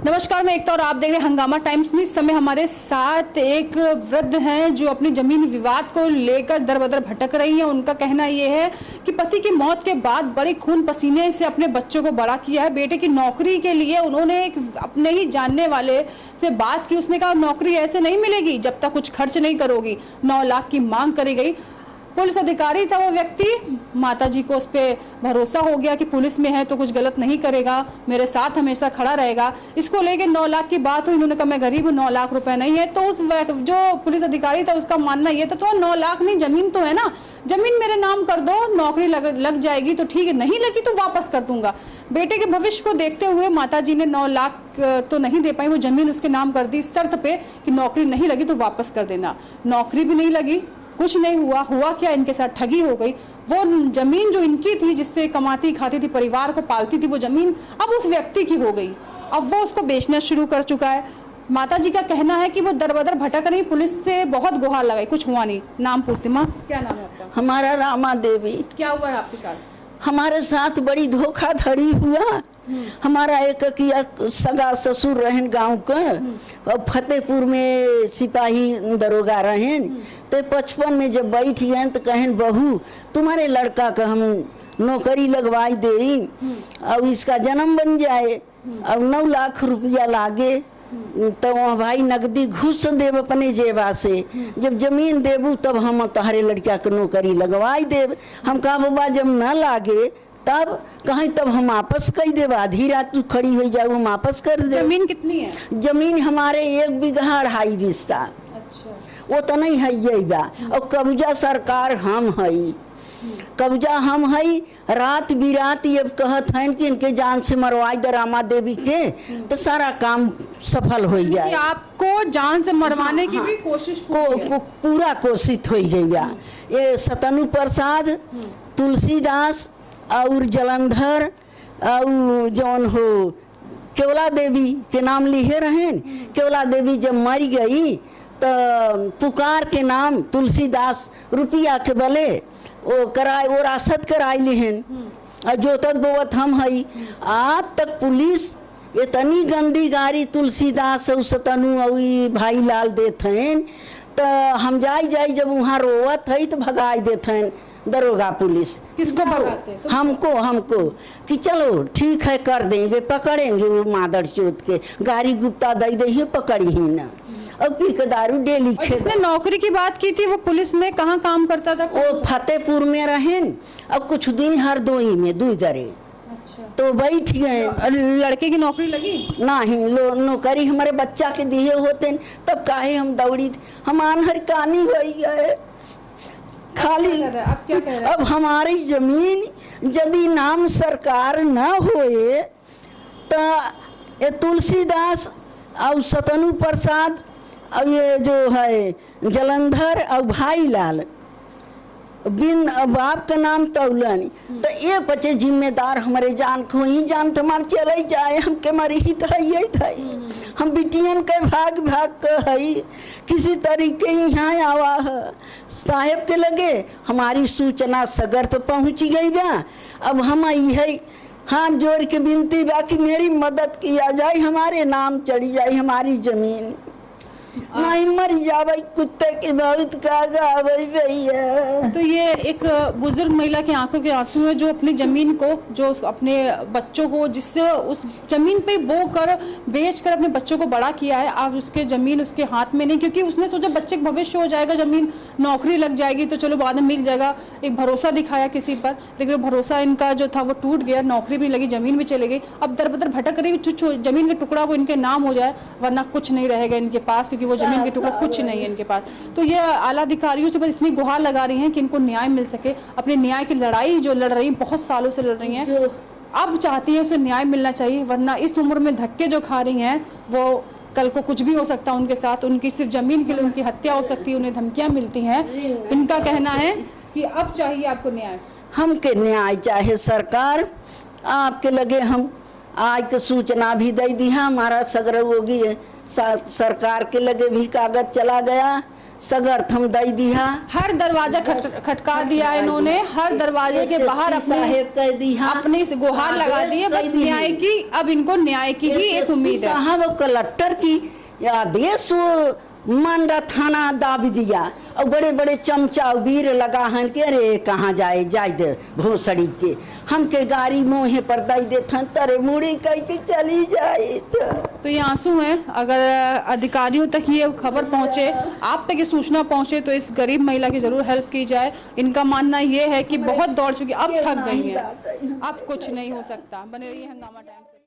नमस्कार, मैं एकता और आप देख रहे हैं हंगामा टाइम्स में। इस समय हमारे साथ एक वृद्ध हैं जो अपनी जमीन विवाद को लेकर दर बदर भटक रही हैं। उनका कहना ये है कि पति की मौत के बाद बड़े खून पसीने से अपने बच्चों को बड़ा किया है। बेटे की नौकरी के लिए उन्होंने एक अपने ही जानने वाले से बात की। उसने कहा नौकरी ऐसे नहीं मिलेगी जब तक कुछ खर्च नहीं करोगी। 9 लाख की मांग करी गई। पुलिस अधिकारी था वो व्यक्ति। माताजी को उस पर भरोसा हो गया कि पुलिस में है तो कुछ गलत नहीं करेगा, मेरे साथ हमेशा खड़ा रहेगा। इसको लेके 9 लाख की बात हुई। उन्होंने कहा मैं गरीब हूँ, 9 लाख रुपए नहीं है। तो उस जो पुलिस अधिकारी था उसका मानना ये था तो 9 लाख नहीं, जमीन तो है ना, जमीन मेरे नाम कर दो, नौकरी लग जाएगी तो ठीक है, नहीं लगी तो वापस कर दूंगा। बेटे के भविष्य को देखते हुए माताजी ने 9 लाख तो नहीं दे पाई, वो जमीन उसके नाम कर दी शर्त पे कि नौकरी नहीं लगी तो वापस कर देना। नौकरी भी नहीं लगी, कुछ नहीं हुआ क्या, इनके साथ ठगी हो गई। वो जमीन जो इनकी थी, जिससे कमाती खाती थी, परिवार को पालती थी, वो जमीन अब उस व्यक्ति की हो गई। अब वो उसको बेचना शुरू कर चुका है। माताजी का कहना है कि वो दर बदर भटक रही, पुलिस से बहुत गुहार लगाई, कुछ हुआ नहीं। नाम पूछती, माँ क्या नाम है आपका? हमारा रामा देवी। क्या हुआ है आपके साथ? हमारे साथ बड़ी धोखाधड़ी हुआ। हमारा एक किया सगा ससुर रहन गांव का, और फतेहपुर में सिपाही दरोगा रहन। तो 55 में जब बैठ गए तो कहन बहू तुम्हारे लड़का का हम नौकरी लगवाई दे और इसका जन्म बन जाए और 9 लाख रुपया लागे तो वहाँ भाई नकदी घुस देव अपने जेबा से, जब जमीन देबू तब हम तुम्हारे लड़का के नौकरी लगवाई देव। हम कहा बाबा जब न लागे तब कहीं तब हम वापस कर देव, आधी रात तू खड़ी हो जाओ हम वापस कर दे। जमीन कितनी है? जमीन हमारे 1 बीघा 2.5 बिस्ता। अच्छा। वो तो नहीं है ये बा, और कब्जा सरकार हम है, कब्जा हम है। रात बिरात ये कहत हैं कि इनके जान से मरवाई दे रामा देवी के तो सारा काम सफल हो जाए। आपको जान से मरवाने की भी कोशिश पूरा कोशिश हो गई बा। ये सतनु प्रसाद, तुलसीदास और जलंधर और जौन हो केवला देवी के नाम लिए रहें। केवला देवी जब मर गई तो पुकार के नाम तुलसीदास रुपया के बले वो कराए, वो रासत कराई लिहन और जोतत बोवत हम हई। आज तक पुलिस इतनी गंदी गाड़ी तुलसीदास और सतनु और भाई लाल देते हैं तो हम जाई जब वहाँ रोवत है तो भगाई देते हैं दरोगा पुलिस। किसको भगाते? हमको कि चलो ठीक है कर देंगे, पकड़ेंगे वो मादर चोत के, गाड़ी गुप्ता दे दे पकड़ी ही ना। अब पी के दारू डेली खेल। जिसने नौकरी की बात की थी वो पुलिस में कहाँ काम करता था? वो फतेहपुर में रहें और कुछ दिन हरदोई में 2 जरे। अच्छा। तो बैठ गए। लड़के की नौकरी लगी नहीं, नौकरी हमारे बच्चा के दिए होते तब काहे हम दौड़ी। हम आनहर कानी हो गए खाली। अब क्या कह रहे? अब हमारी जमीन यदि नाम सरकार न होए तो ये तुलसीदास और सतनु प्रसाद और ये जो है जलंधर और भाई लाल बिन बाप का नाम तौलन तो ये बच्चे जिम्मेदार हमारे जान को ही जान तुम्हार चले जाए हमके मरी ही थई। हम बिटियन के भाग के हई किसी तरीके यहाँ आवा है साहेब के लगे। हमारी सूचना सगर तो पहुँच गई बा। अब हम यही हाथ जोड़ के विनती बा कि मेरी मदद किया जाए, हमारे नाम चढ़ी जाए हमारी जमीन, नहीं मर जावे कुत्ते की बहुत का गावे भैया। तो ये एक बुजुर्ग महिला की आंखों के आंसू है जो अपनी जमीन को, जो अपने बच्चों को, जिससे उस जमीन पे बो कर बेच कर अपने बच्चों को बड़ा किया है, अब उसके जमीन उसके हाथ में नहीं, क्योंकि उसने सोचा बच्चे का भविष्य हो जाएगा, जमीन नौकरी लग जाएगी तो चलो बाद में मिल जाएगा। एक भरोसा दिखाया किसी पर, लेकिन भरोसा इनका जो था वो टूट गया। नौकरी भी लगी, जमीन भी चली गई। अब दर बदर भटक रही, जमीन का टुकड़ा वो इनके नाम हो जाए वरना कुछ नहीं रहेगा इनके पास, क्योंकि वो जमीन के टुकड़ा कुछ नहीं है इनके पास। तो ये आला अधिकारियों से बस इतनी गुहार लगा रही हैं कि इनको न्याय मिल सके। अपने न्याय की लड़ाई जो लड़ रही हैं, बहुत सालों से लड़ रही हैं, अब चाहती हैं उसे न्याय मिलना चाहिए, वरना इस उम्र में धक्के जो खा रही हैं वो कल को कुछ भी हो सकता है उनके साथ। उनकी सिर्फ जमीन के लिए उनकी हत्या हो सकती है, उन्हें धमकियां मिलती हैं। इनका कहना है कि अब चाहिए आपको न्याय। हमके न्याय चाहे सरकार आपके लगे। हम आज के सूचना भी दे दी है, हमारा सगर होगी सरकार के लगे भी कागज चला गया सगर थम दई दिया, हर दरवाजा खटका दिया इन्होंने, हर दरवाजे के बाहर अपनी गुहार लगा दी है। बस न्याय की, अब इनको न्याय की ही एक उम्मीद है। साहब कलेक्टर की आदेश मंडा थाना दाब दिया और बड़े बड़े चमचा वीर लगा हन के अरे कहाँ जाए जाए दे भोसड़ी के हमके गाड़ी मोहे पर दई दे तरे मुड़ी कह के चली जाए। तो ये आंसू हैं। अगर अधिकारियों तक ये खबर पहुंचे, आप तक ये सूचना पहुंचे तो इस गरीब महिला की जरूर हेल्प की जाए। इनका मानना ये है कि बहुत दौड़ चुकी, अब थक गई है, अब कुछ नहीं हो सकता। बने रहिए हंगामा टाइम्स से।